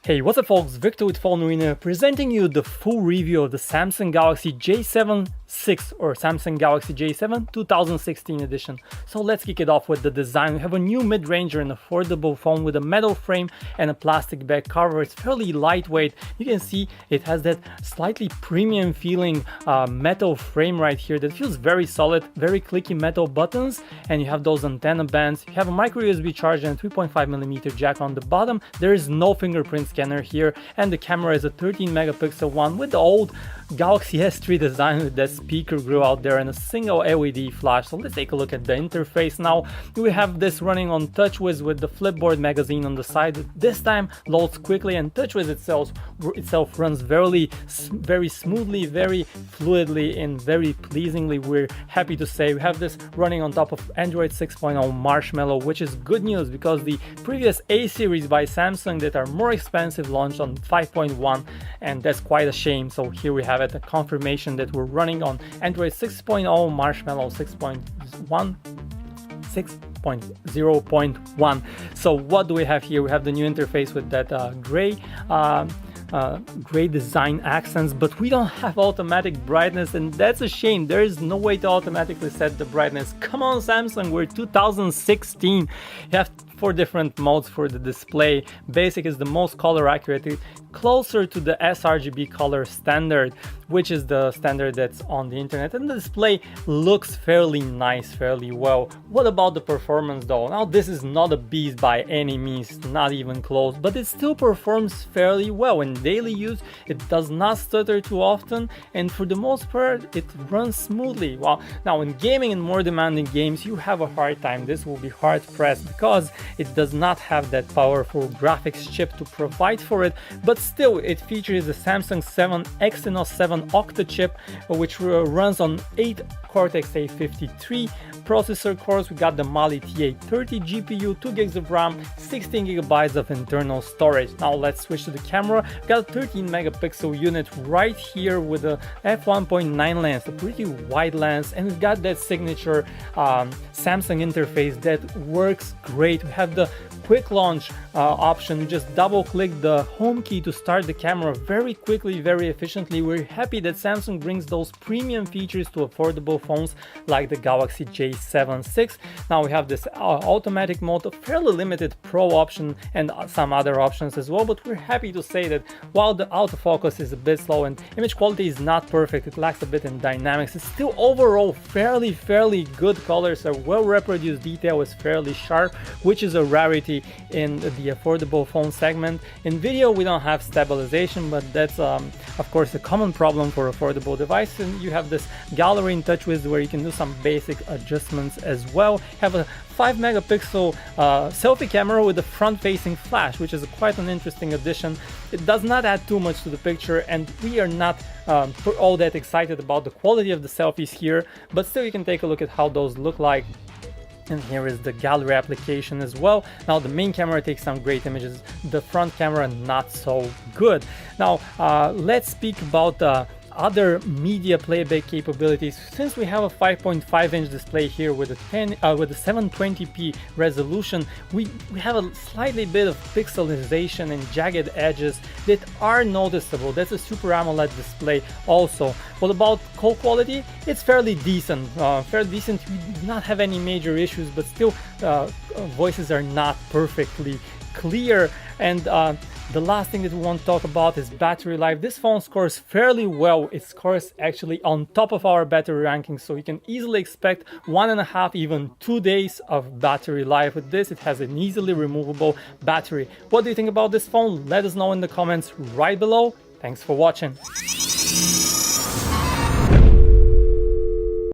Hey, what's up folks, Victor with PhoneArena presenting you the full review of the Samsung Galaxy J7 6 or Samsung Galaxy J7 2016 edition. So let's kick it off with the design. We have a new mid-range and affordable phone with a metal frame and a plastic back cover. It's fairly lightweight. You can see it has that slightly premium feeling metal frame right here that feels very solid, very clicky metal buttons, and you have those antenna bands. You have a micro USB charger and 3.5mm jack on the bottom. There is no fingerprint scanner here, and the camera is a 13 megapixel one with the old Galaxy S3 design with that speaker grill out there and a single LED flash. So let's take a look at the interface now. We have this running on TouchWiz with the Flipboard magazine on the side. This time loads quickly, and TouchWiz itself runs very smoothly, very fluidly, and very pleasingly. We're happy to say we have this running on top of Android 6.0 Marshmallow, which is good news because the previous A series by Samsung that are more expensive launched on 5.1, and that's quite a shame. So here we have it, a confirmation that we're running on Android 6.0 Marshmallow 6.0.1. So what do we have here? We have the new interface with that gray design accents, but we don't have automatic brightness, and that's a shame. There is no way to automatically set the brightness. Come on Samsung, we're 2016. You have 4 different modes for the display. Basic is the most color accurate, closer to the sRGB color standard, which is the standard that's on the internet, and the display looks fairly nice, fairly well. What about the performance though? Now this is not a beast by any means, not even close, but it still performs fairly well. In daily use it does not stutter too often, and for the most part it runs smoothly. Well, now in gaming and more demanding games you have a hard time. This will be hard pressed because it does not have that powerful graphics chip to provide for it, but still it features the Samsung 7 Exynos 7 Octa chip, which runs on 8 Cortex-A53 processor cores. We got the Mali T830 GPU, 2 gigs of RAM, 16 gigabytes of internal storage. Now let's switch to the camera. We got a 13 megapixel unit right here with a f1.9 lens, a pretty wide lens, and we've got that signature Samsung interface that works great. We have the quick launch option. You just double click the home key to start the camera very quickly, very efficiently. We're happy that Samsung brings those premium features to affordable phones like the Galaxy J7 6. Now we have this automatic mode, a fairly limited pro option, and some other options as well, but we're happy to say that while the autofocus is a bit slow and image quality is not perfect, it lacks a bit in dynamics, it's still overall fairly good. Colors are well reproduced, detail is fairly sharp, which is a rarity in the affordable phone segment. In video we don't have stabilization, but that's of course a common problem for affordable devices. And you have this gallery in TouchWiz where you can do some basic adjustments as well. You have a 5 megapixel selfie camera with a front-facing flash, which is quite an interesting addition. It does not add too much to the picture, and we are not all that excited about the quality of the selfies here, but still you can take a look at how those look like. And here is the gallery application as well. Now the main camera takes some great images, the front camera not so good. Now let's speak about other media playback capabilities. Since we have a 5.5-inch display here with a 720p resolution, we have a slightly bit of pixelization and jagged edges that are noticeable. That's a Super AMOLED display also. What about call quality? It's fairly decent. We do not have any major issues, but still voices are not perfectly clear. And the last thing that we want to talk about is battery life. This phone scores fairly well. It scores actually on top of our battery rankings, so you can easily expect 1.5, even 2 days of battery life. With this, it has an easily removable battery. What do you think about this phone? Let us know in the comments right below. Thanks for watching.